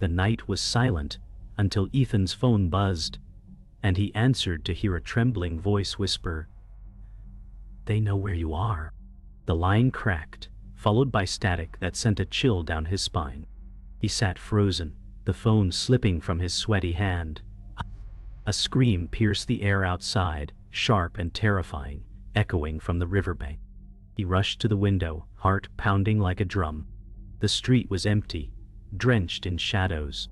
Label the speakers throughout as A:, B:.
A: The night was silent until Ethan's phone buzzed, and he answered to hear a trembling voice whisper, "They know where you are." The line cracked, followed by static that sent a chill down his spine. He sat frozen, the phone slipping from his sweaty hand. A scream pierced the air outside, sharp and terrifying, echoing from the riverbank. He rushed to the window, heart pounding like a drum. The street was empty, drenched in shadows.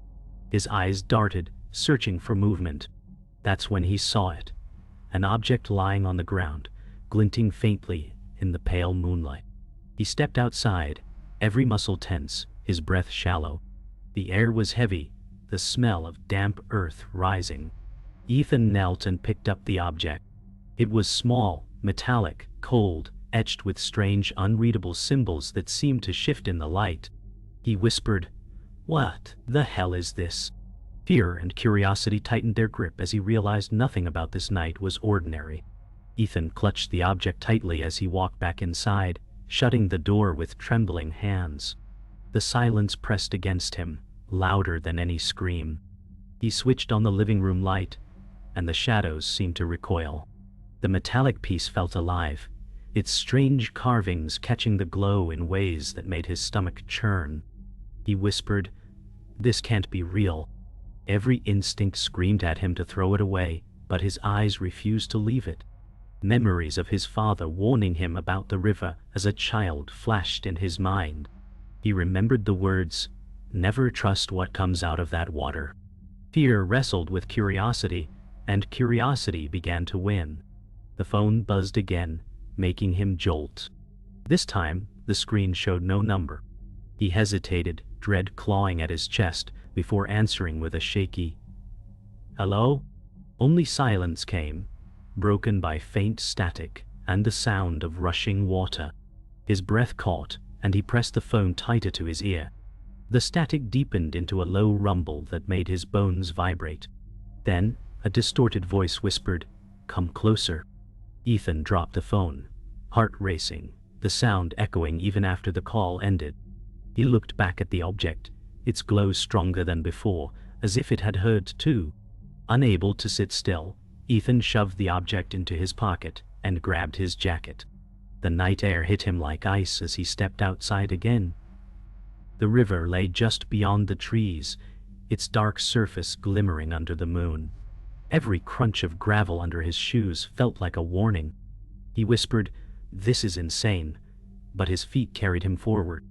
A: His eyes darted, searching for movement. That's when he saw it. An object lying on the ground, glinting faintly in the pale moonlight. He stepped outside, every muscle tense, his breath shallow. The air was heavy, the smell of damp earth rising. Ethan knelt and picked up the object. It was small, metallic, cold, etched with strange, unreadable symbols that seemed to shift in the light. He whispered, "What the hell is this?" Fear and curiosity tightened their grip as he realized nothing about this night was ordinary. Ethan clutched the object tightly as he walked back inside, shutting the door with trembling hands. The silence pressed against him, louder than any scream. He switched on the living room light, and the shadows seemed to recoil. The metallic piece felt alive, its strange carvings catching the glow in ways that made his stomach churn. He whispered, "This can't be real." Every instinct screamed at him to throw it away, but his eyes refused to leave it. Memories of his father warning him about the river as a child flashed in his mind. He remembered the words, "Never trust what comes out of that water." Fear wrestled with curiosity, and curiosity began to win. The phone buzzed again, making him jolt. This time, the screen showed no number. He hesitated, dread clawing at his chest, before answering with a shaky, "Hello?" Only silence came, broken by faint static and the sound of rushing water. His breath caught, and he pressed the phone tighter to his ear. The static deepened into a low rumble that made his bones vibrate. Then, a distorted voice whispered, "Come closer." Ethan dropped the phone, heart racing, the sound echoing even after the call ended. He looked back at the object, its glow stronger than before, as if it had heard too. Unable to sit still, Ethan shoved the object into his pocket and grabbed his jacket. The night air hit him like ice as he stepped outside again. The river lay just beyond the trees, its dark surface glimmering under the moon. Every crunch of gravel under his shoes felt like a warning. He whispered, "This is insane," but his feet carried him forward.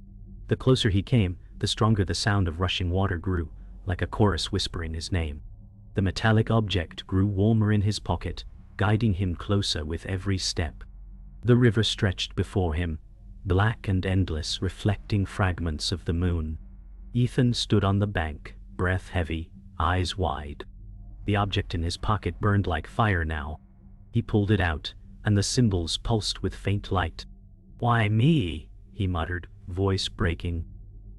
A: The closer he came, the stronger the sound of rushing water grew, like a chorus whispering his name. The metallic object grew warmer in his pocket, guiding him closer with every step. The river stretched before him, black and endless, reflecting fragments of the moon. Ethan stood on the bank, breath heavy, eyes wide. The object in his pocket burned like fire now. He pulled it out, and the symbols pulsed with faint light. "Why me?" he muttered, voice breaking.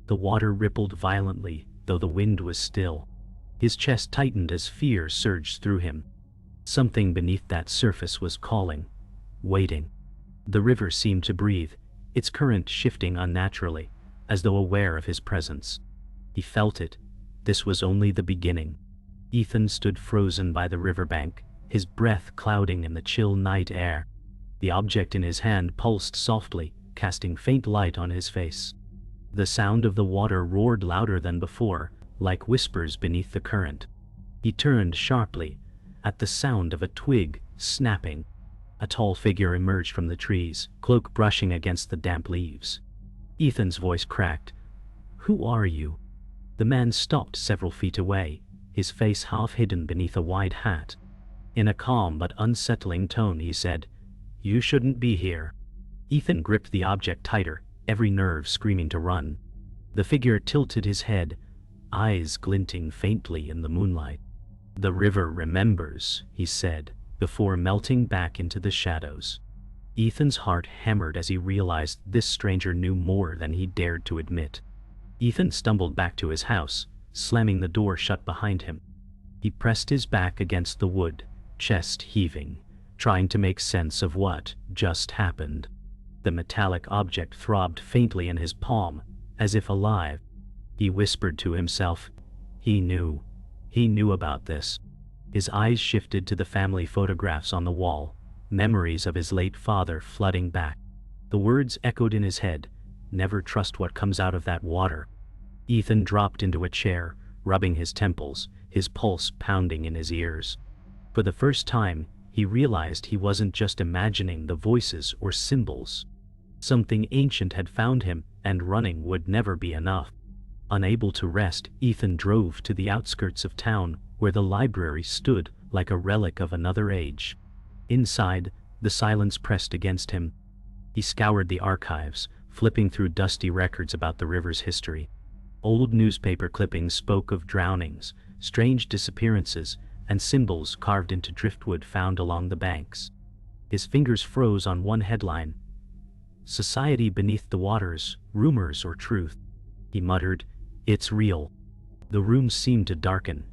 A: The water rippled violently, though the wind was still. His chest tightened as fear surged through him. Something beneath that surface was calling, waiting. The river seemed to breathe, its current shifting unnaturally, as though aware of his presence. He felt it. This was only the beginning. Ethan stood frozen by the riverbank, his breath clouding in the chill night air. The object in his hand pulsed softly, casting faint light on his face. The sound of the water roared louder than before, like whispers beneath the current. He turned sharply, at the sound of a twig snapping. A tall figure emerged from the trees, cloak brushing against the damp leaves. Ethan's voice cracked. "Who are you?" The man stopped several feet away, his face half hidden beneath a wide hat. In a calm but unsettling tone he said, "You shouldn't be here." Ethan gripped the object tighter, every nerve screaming to run. The figure tilted his head, eyes glinting faintly in the moonlight. "The river remembers," he said, before melting back into the shadows. Ethan's heart hammered as he realized this stranger knew more than he dared to admit. Ethan stumbled back to his house, slamming the door shut behind him. He pressed his back against the wood, chest heaving, trying to make sense of what just happened. The metallic object throbbed faintly in his palm, as if alive. He whispered to himself, He knew. He knew about this. His eyes shifted to the family photographs on the wall, memories of his late father flooding back. The words echoed in his head, "Never trust what comes out of that water." Ethan dropped into a chair, rubbing his temples, his pulse pounding in his ears. For the first time, he realized he wasn't just imagining the voices or symbols. Something ancient had found him, and running would never be enough. Unable to rest, Ethan drove to the outskirts of town, where the library stood like a relic of another age. Inside, the silence pressed against him. He scoured the archives, flipping through dusty records about the river's history. Old newspaper clippings spoke of drownings, strange disappearances, and symbols carved into driftwood found along the banks. His fingers froze on one headline: "Society Beneath the Waters, Rumors or Truth." He muttered, "It's real." The room seemed to darken,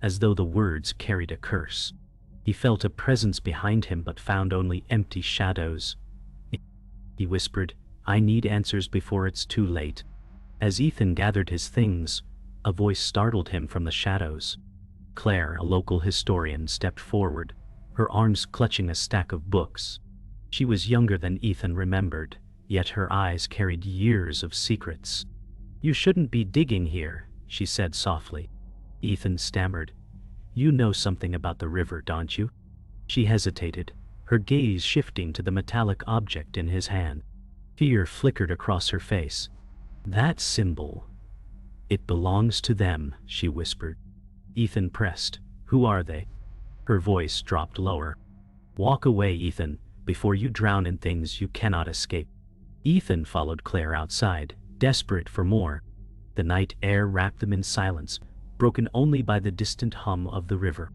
A: as though the words carried a curse. He felt a presence behind him but found only empty shadows. He whispered, "I need answers before it's too late." As Ethan gathered his things, a voice startled him from the shadows. Claire, a local historian, stepped forward, her arms clutching a stack of books. She was younger than Ethan remembered, yet her eyes carried years of secrets. "You shouldn't be digging here," she said softly. Ethan stammered, "You know something about the river, don't you?" She hesitated, her gaze shifting to the metallic object in his hand. Fear flickered across her face. "That symbol. It belongs to them," she whispered. Ethan pressed, "Who are they?" Her voice dropped lower. "Walk away, Ethan, before you drown in things you cannot escape." Ethan followed Claire outside, desperate for more. The night air wrapped them in silence, broken only by the distant hum of the river.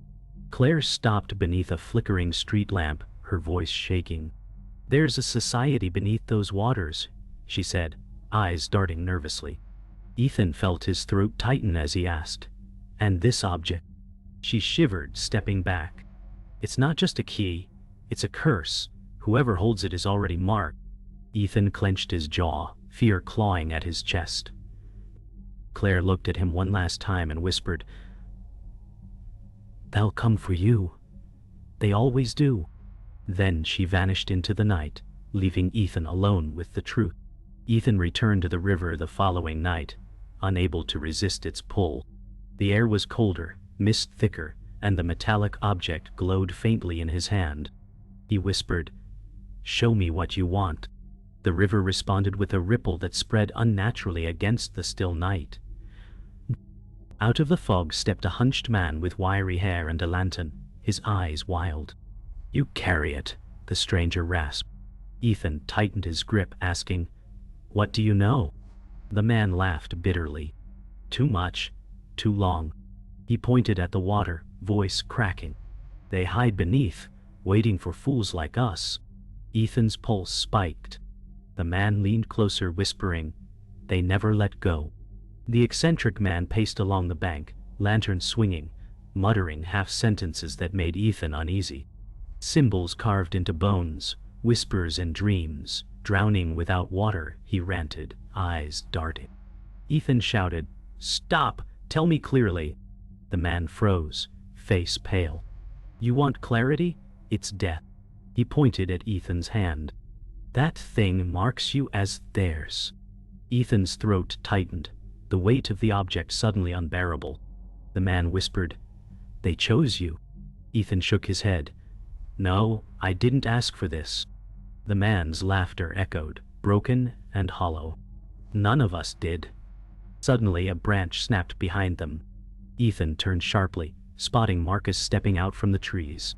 A: Claire stopped beneath a flickering street lamp, her voice shaking. "There's a society beneath those waters," she said, eyes darting nervously. Ethan felt his throat tighten as he asked, "And this object?" She shivered, stepping back. "It's not just a key, it's a curse. Whoever holds it is already marked." Ethan clenched his jaw, fear clawing at his chest. Claire looked at him one last time and whispered, "They'll come for you. They always do." Then she vanished into the night, leaving Ethan alone with the truth. Ethan returned to the river the following night, unable to resist its pull. The air was colder, mist thicker, and the metallic object glowed faintly in his hand. He whispered, "Show me what you want." The river responded with a ripple that spread unnaturally against the still night. Out of the fog stepped a hunched man with wiry hair and a lantern, his eyes wild. "You carry it," the stranger rasped. Ethan tightened his grip, asking, "What do you know?" The man laughed bitterly. "Too much, too long." He pointed at the water, voice cracking. "They hide beneath, waiting for fools like us." Ethan's pulse spiked. The man leaned closer, whispering, "They never let go." The eccentric man paced along the bank, lantern swinging, muttering half-sentences that made Ethan uneasy. Symbols carved into bones, whispers and dreams, drowning without water, he ranted, eyes darting. Ethan shouted, "Stop! Tell me clearly." The man froze, face pale. "You want clarity? It's death." He pointed at Ethan's hand. "That thing marks you as theirs." Ethan's throat tightened, the weight of the object suddenly unbearable. The man whispered, "They chose you." Ethan shook his head. "No, I didn't ask for this." The man's laughter echoed, broken and hollow. "None of us did." Suddenly a branch snapped behind them. Ethan turned sharply, spotting Marcus stepping out from the trees.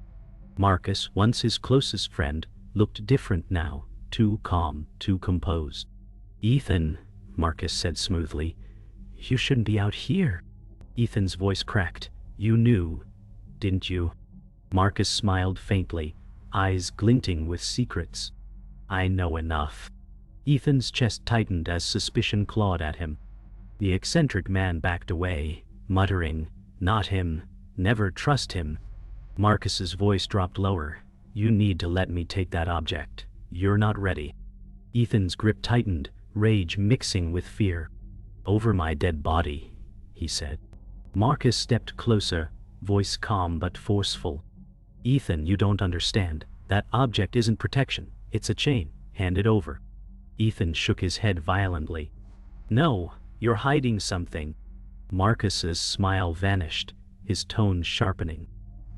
A: Marcus, once his closest friend, looked different now, too calm, too composed. "Ethan," Marcus said smoothly, "you shouldn't be out here." Ethan's voice cracked. "You knew, didn't you?" Marcus smiled faintly, eyes glinting with secrets. "I know enough." Ethan's chest tightened as suspicion clawed at him. The eccentric man backed away, muttering, "Not him. Never trust him." Marcus's voice dropped lower. "You need to let me take that object. You're not ready." Ethan's grip tightened, rage mixing with fear. "Over my dead body," he said. Marcus stepped closer, voice calm but forceful. Ethan, you don't understand. That object isn't protection, it's a chain. Hand it over. Ethan shook his head violently. No, you're hiding something. Marcus's smile vanished, his tone sharpening.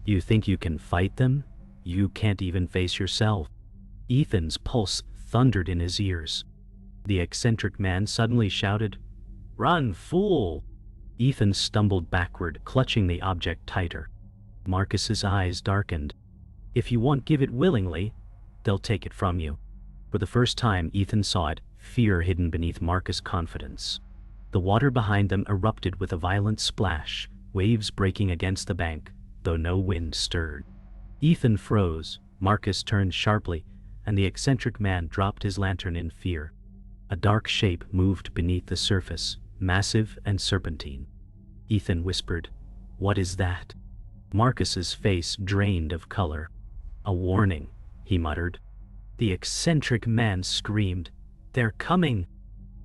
A: You think you can fight them? You can't even face yourself. Ethan's pulse thundered in his ears. The eccentric man suddenly shouted, "Run, fool!" Ethan stumbled backward, clutching the object tighter. Marcus's eyes darkened. If you won't give it willingly, they'll take it from you. For the first time, Ethan saw it, fear hidden beneath Marcus' confidence. The water behind them erupted with a violent splash, waves breaking against the bank, though no wind stirred. Ethan froze, Marcus turned sharply, and the eccentric man dropped his lantern in fear. A dark shape moved beneath the surface, massive and serpentine. Ethan whispered, "What is that?" Marcus's face drained of color. "A warning," he muttered. The eccentric man screamed, "They're coming!"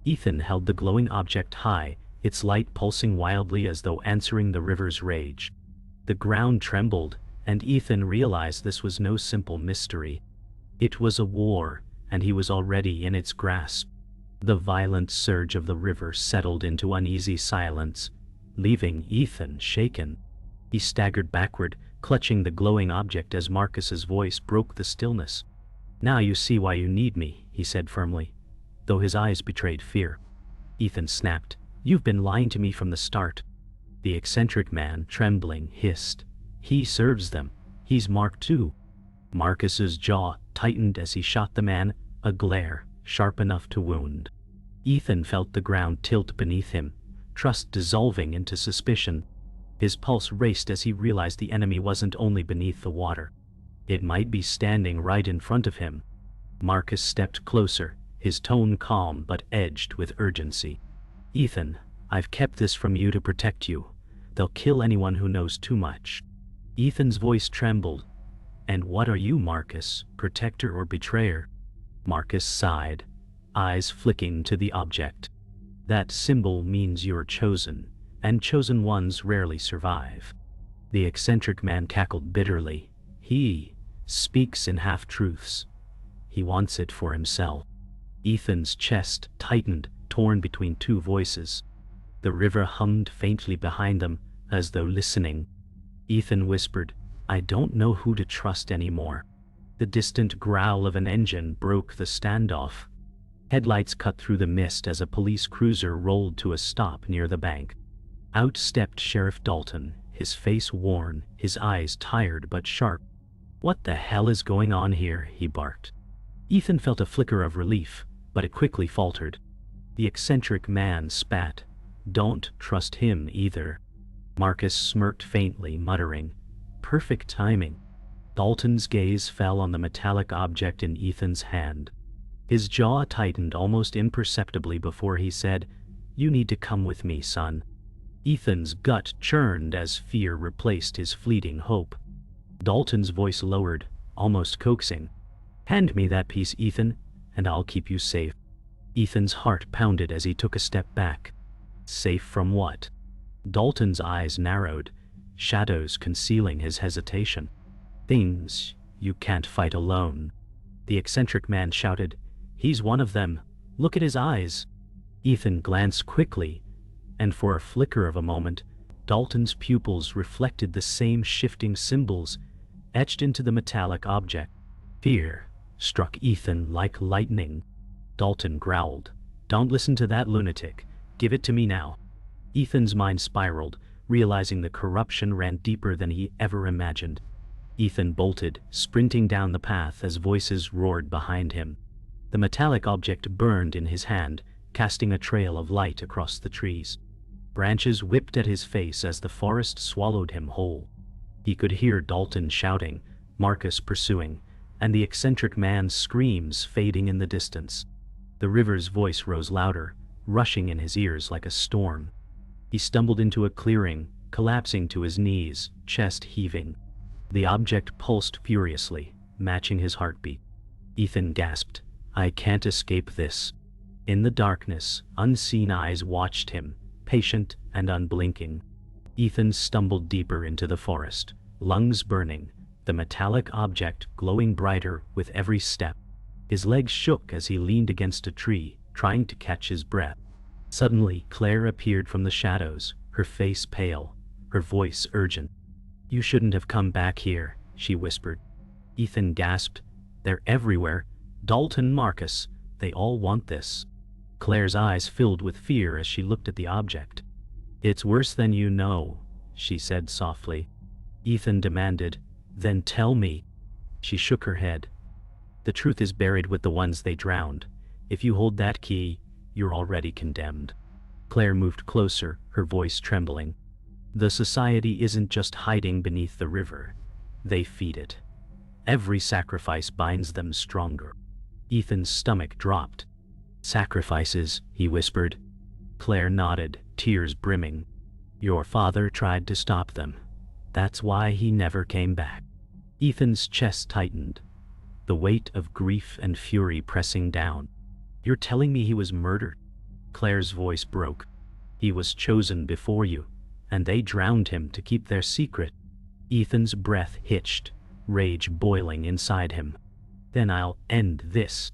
A: Ethan held the glowing object high, its light pulsing wildly as though answering the river's rage. The ground trembled, and Ethan realized this was no simple mystery. It was a war, and he was already in its grasp. The violent surge of the river settled into uneasy silence, leaving Ethan shaken. He staggered backward, clutching the glowing object as Marcus's voice broke the stillness. "Now you see why you need me," he said firmly, though his eyes betrayed fear. Ethan snapped, "You've been lying to me from the start." The eccentric man, trembling, hissed, "He serves them. He's Mark too." Marcus's jaw tightened as he shot the man, a glare, sharp enough to wound. Ethan felt the ground tilt beneath him, trust dissolving into suspicion. His pulse raced as he realized the enemy wasn't only beneath the water. It might be standing right in front of him. Marcus stepped closer, his tone calm but edged with urgency. "Ethan, I've kept this from you to protect you. They'll kill anyone who knows too much." Ethan's voice trembled. "And what are you, Marcus, protector or betrayer?" Marcus sighed, eyes flicking to the object. "That symbol means you're chosen, and chosen ones rarely survive." The eccentric man cackled bitterly. "He speaks in half-truths. He wants it for himself." Ethan's chest tightened, torn between two voices. The river hummed faintly behind them, as though listening. Ethan whispered, "I don't know who to trust anymore." The distant growl of an engine broke the standoff. Headlights cut through the mist as a police cruiser rolled to a stop near the bank. Out stepped Sheriff Dalton, his face worn, his eyes tired but sharp. "What the hell is going on here?" he barked. Ethan felt a flicker of relief, but it quickly faltered. The eccentric man spat. "Don't trust him either." Marcus smirked faintly, muttering, "Perfect timing." Dalton's gaze fell on the metallic object in Ethan's hand. His jaw tightened almost imperceptibly before he said, "You need to come with me, son." Ethan's gut churned as fear replaced his fleeting hope. Dalton's voice lowered, almost coaxing. "Hand me that piece, Ethan, and I'll keep you safe." Ethan's heart pounded as he took a step back. Safe from what? Dalton's eyes narrowed, shadows concealing his hesitation. "Things you can't fight alone." The eccentric man shouted, "He's one of them. Look at his eyes." Ethan glanced quickly, and for a flicker of a moment, Dalton's pupils reflected the same shifting symbols etched into the metallic object. Fear struck Ethan like lightning. Dalton growled, "Don't listen to that lunatic. Give it to me now." Ethan's mind spiraled, realizing the corruption ran deeper than he ever imagined. Ethan bolted, sprinting down the path as voices roared behind him. The metallic object burned in his hand, casting a trail of light across the trees. Branches whipped at his face as the forest swallowed him whole. He could hear Dalton shouting, Marcus pursuing, and the eccentric man's screams fading in the distance. The river's voice rose louder, rushing in his ears like a storm. He stumbled into a clearing, collapsing to his knees, chest heaving. The object pulsed furiously, matching his heartbeat. Ethan gasped, "I can't escape this." In the darkness, unseen eyes watched him, patient and unblinking. Ethan stumbled deeper into the forest, lungs burning, the metallic object glowing brighter with every step. His legs shook as he leaned against a tree, trying to catch his breath. Suddenly, Claire appeared from the shadows, her face pale, her voice urgent. "You shouldn't have come back here," she whispered. Ethan gasped. "They're everywhere. Dalton, Marcus, they all want this." Claire's eyes filled with fear as she looked at the object. "It's worse than you know," she said softly. Ethan demanded, "Then tell me." She shook her head. "The truth is buried with the ones they drowned. If you hold that key, you're already condemned." Claire moved closer, her voice trembling. "The society isn't just hiding beneath the river. They feed it. Every sacrifice binds them stronger." Ethan's stomach dropped. "Sacrifices," he whispered. Claire nodded, tears brimming. "Your father tried to stop them. That's why he never came back." Ethan's chest tightened, the weight of grief and fury pressing down. "You're telling me he was murdered?" Claire's voice broke. "He was chosen before you, and they drowned him to keep their secret." Ethan's breath hitched, rage boiling inside him. "Then I'll end this."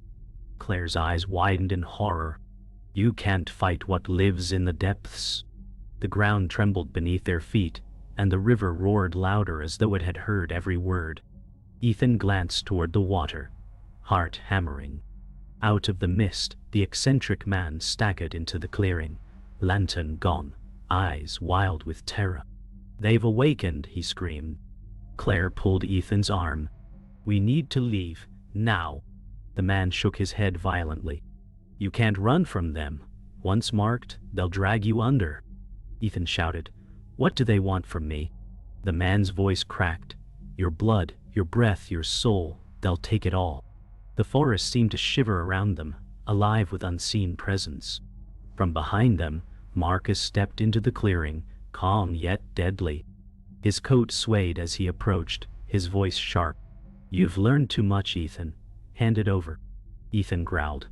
A: Claire's eyes widened in horror. "You can't fight what lives in the depths." The ground trembled beneath their feet, and the river roared louder as though it had heard every word. Ethan glanced toward the water, heart hammering. Out of the mist, the eccentric man staggered into the clearing, lantern gone, eyes wild with terror. "They've awakened," he screamed. Claire pulled Ethan's arm. "We need to leave, now." The man shook his head violently. "You can't run from them. Once marked, they'll drag you under." Ethan shouted, "What do they want from me?" The man's voice cracked. "Your blood, your breath, your soul, they'll take it all." The forest seemed to shiver around them, alive with unseen presence. From behind them, Marcus stepped into the clearing, calm yet deadly. His coat swayed as he approached, his voice sharp. "You've learned too much, Ethan. Hand it over." Ethan growled.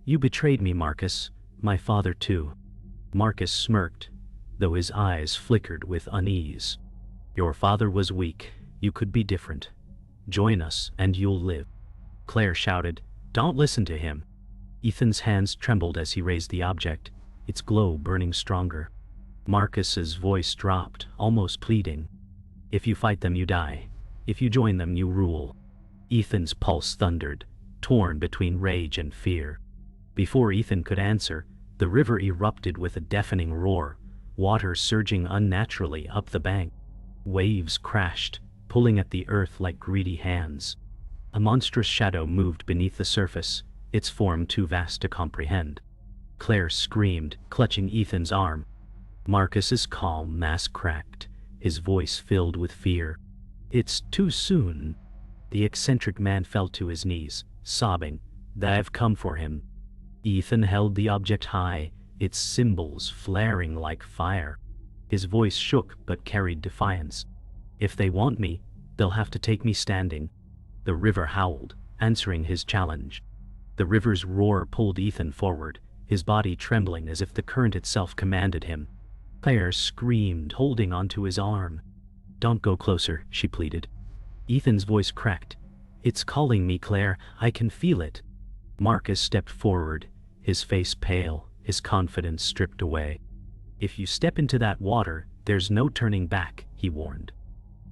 A: "You betrayed me, Marcus. My father too." Marcus smirked, though his eyes flickered with unease. "Your father was weak. You could be different. Join us, and you'll live." Claire shouted, "Don't listen to him." Ethan's hands trembled as he raised the object, its glow burning stronger. Marcus's voice dropped, almost pleading. "If you fight them, you die. If you join them, you rule." Ethan's pulse thundered, torn between rage and fear. Before Ethan could answer, the river erupted with a deafening roar, water surging unnaturally up the bank. Waves crashed, pulling at the earth like greedy hands. A monstrous shadow moved beneath the surface, its form too vast to comprehend. Claire screamed, clutching Ethan's arm. Marcus's calm mask cracked, his voice filled with fear. "It's too soon." The eccentric man fell to his knees, sobbing, "They've come for him." Ethan held the object high, its symbols flaring like fire. His voice shook but carried defiance. "If they want me, they'll have to take me standing." The river howled, answering his challenge. The river's roar pulled Ethan forward, his body trembling as if the current itself commanded him. Claire screamed, holding onto his arm. "Don't go closer," she pleaded. Ethan's voice cracked. "It's calling me, Claire. I can feel it." Marcus stepped forward, his face pale, his confidence stripped away. "If you step into that water, there's no turning back," he warned.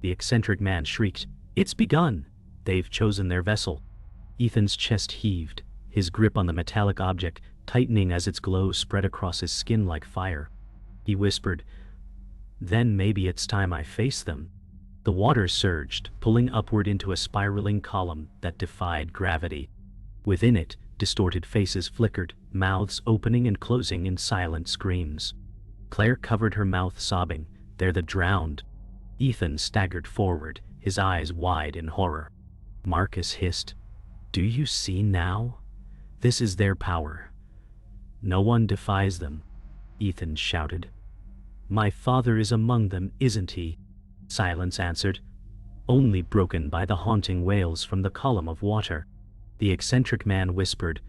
A: The eccentric man shrieked, "It's begun! They've chosen their vessel." Ethan's chest heaved, his grip on the metallic object tightening as its glow spread across his skin like fire. He whispered, "Then maybe it's time I face them." The water surged, pulling upward into a spiraling column that defied gravity. Within it, distorted faces flickered, mouths opening and closing in silent screams. Claire covered her mouth, sobbing, "They're the drowned." Ethan staggered forward, his eyes wide in horror. Marcus hissed, "Do you see now? This is their power. No one defies them." Ethan shouted, "My father is among them, isn't he?" Silence answered, only broken by the haunting wails from the column of water. The eccentric man whispered,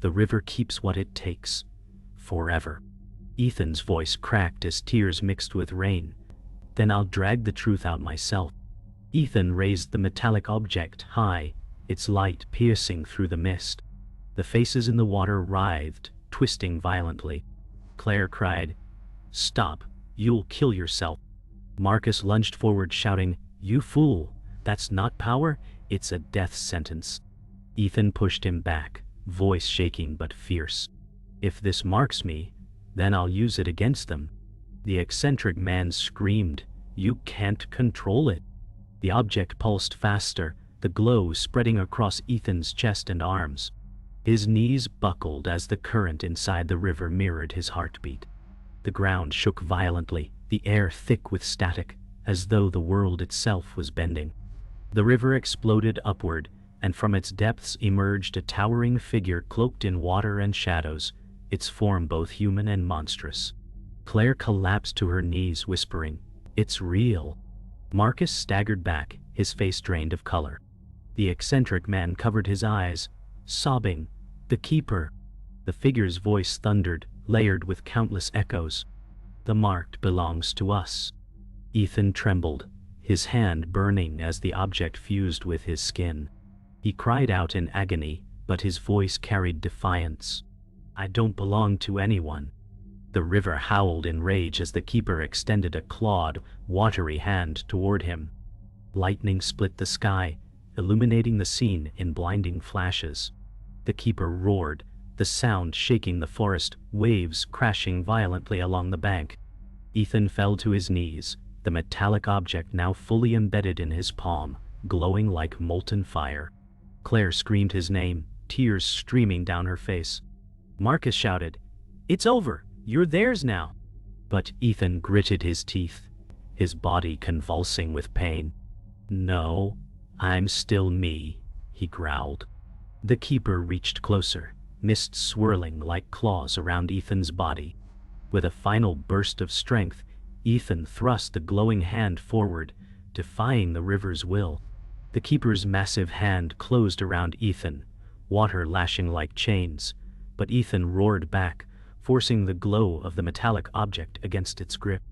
A: "The river keeps what it takes. Forever." Ethan's voice cracked as tears mixed with rain. Then I'll drag the truth out myself. Ethan raised the metallic object high, its light piercing through the mist. The faces in the water writhed, twisting violently. Claire cried, "Stop, you'll kill yourself." Marcus lunged forward shouting, "You fool, that's not power, it's a death sentence." Ethan pushed him back, voice shaking but fierce. "If this marks me, then I'll use it against them." The eccentric man screamed, "You can't control it." The object pulsed faster, the glow spreading across Ethan's chest and arms. His knees buckled as the current inside the river mirrored his heartbeat. The ground shook violently, the air thick with static, as though the world itself was bending. The river exploded upward, and from its depths emerged a towering figure cloaked in water and shadows, its form both human and monstrous. Claire collapsed to her knees, whispering, "It's real." Marcus staggered back, his face drained of color. The eccentric man covered his eyes, sobbing, "The Keeper." The figure's voice thundered, layered with countless echoes. "The marked belongs to us." Ethan trembled, his hand burning as the object fused with his skin. He cried out in agony, but his voice carried defiance. "I don't belong to anyone." The river howled in rage as the Keeper extended a clawed, watery hand toward him. Lightning split the sky, illuminating the scene in blinding flashes. The Keeper roared, the sound shaking the forest, waves crashing violently along the bank. Ethan fell to his knees, the metallic object now fully embedded in his palm, glowing like molten fire. Claire screamed his name, tears streaming down her face. Marcus shouted, "It's over! You're theirs now!" But Ethan gritted his teeth, his body convulsing with pain. "No, I'm still me," he growled. The Keeper reached closer, mist swirling like claws around Ethan's body. With a final burst of strength, Ethan thrust the glowing hand forward, defying the river's will. The Keeper's massive hand closed around Ethan, water lashing like chains, but Ethan roared back, forcing the glow of the metallic object against its grip.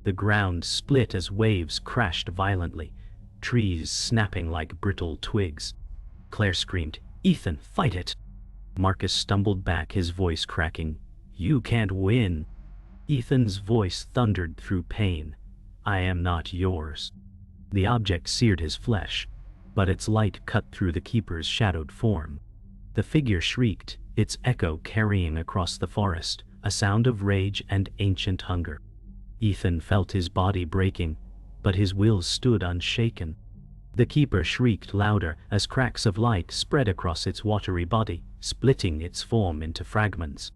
A: The ground split as waves crashed violently, trees snapping like brittle twigs. Claire screamed, "Ethan, fight it!" Marcus stumbled back, his voice cracking, "You can't win." Ethan's voice thundered through pain, "I am not yours." The object seared his flesh, but its light cut through the Keeper's shadowed form. The figure shrieked, its echo carrying across the forest, a sound of rage and ancient hunger. Ethan felt his body breaking, but his will stood unshaken. The Keeper shrieked louder as cracks of light spread across its watery body, splitting its form into fragments.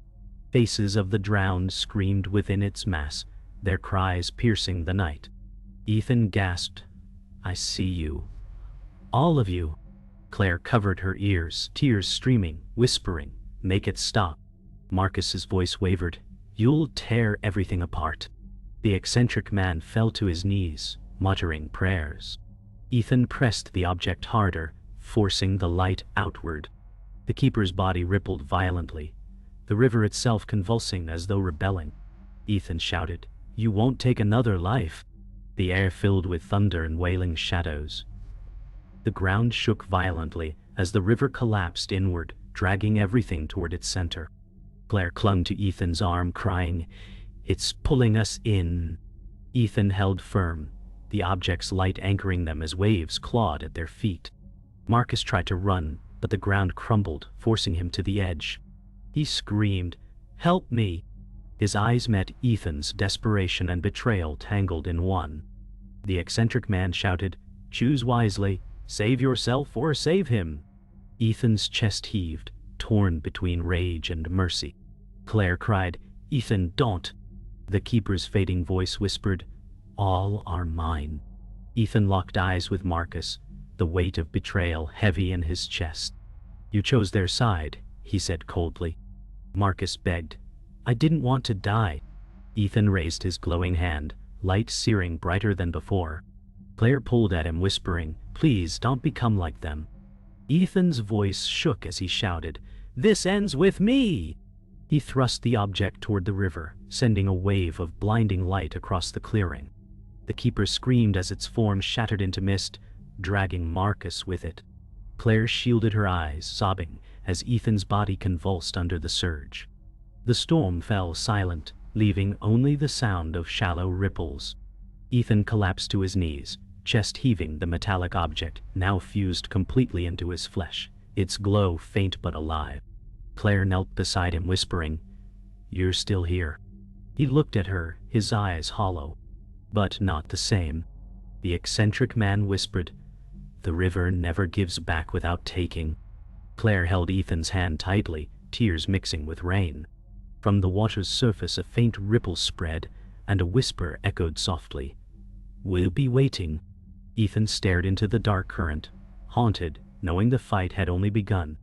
A: Faces of the drowned screamed within its mass, their cries piercing the night. Ethan gasped, "I see you. All of you." Claire covered her ears, tears streaming, whispering, "Make it stop." Marcus's voice wavered, "You'll tear everything apart." The eccentric man fell to his knees, muttering prayers. Ethan pressed the object harder, forcing the light outward. The Keeper's body rippled violently, the river itself convulsing as though rebelling. Ethan shouted, "You won't take another life." The air filled with thunder and wailing shadows. The ground shook violently as the river collapsed inward, dragging everything toward its center. Claire clung to Ethan's arm, crying, "It's pulling us in." Ethan held firm, the object's light anchoring them as waves clawed at their feet. Marcus tried to run, but the ground crumbled, forcing him to the edge. He screamed, "Help me!" His eyes met Ethan's, desperation and betrayal tangled in one. The eccentric man shouted, "Choose wisely, save yourself or save him." Ethan's chest heaved, torn between rage and mercy. Claire cried, "Ethan, don't!" The Keeper's fading voice whispered, "All are mine." Ethan locked eyes with Marcus, the weight of betrayal heavy in his chest. "You chose their side," he said coldly. Marcus begged, "I didn't want to die." Ethan raised his glowing hand, light searing brighter than before. Claire pulled at him, whispering, "Please don't become like them." Ethan's voice shook as he shouted, "This ends with me!" He thrust the object toward the river, sending a wave of blinding light across the clearing. The keeper screamed as its form shattered into mist, dragging Marcus with it. Claire shielded her eyes, sobbing, as Ethan's body convulsed under the surge. The storm fell silent, leaving only the sound of shallow ripples. Ethan collapsed to his knees, chest heaving. The metallic object now fused completely into his flesh, its glow faint but alive. Claire knelt beside him, whispering, "You're still here." He looked at her, his eyes hollow, but not the same. The eccentric man whispered, "The river never gives back without taking." Claire held Ethan's hand tightly, tears mixing with rain. From the water's surface a faint ripple spread, and a whisper echoed softly, "We'll be waiting." Ethan stared into the dark current, haunted, knowing the fight had only begun.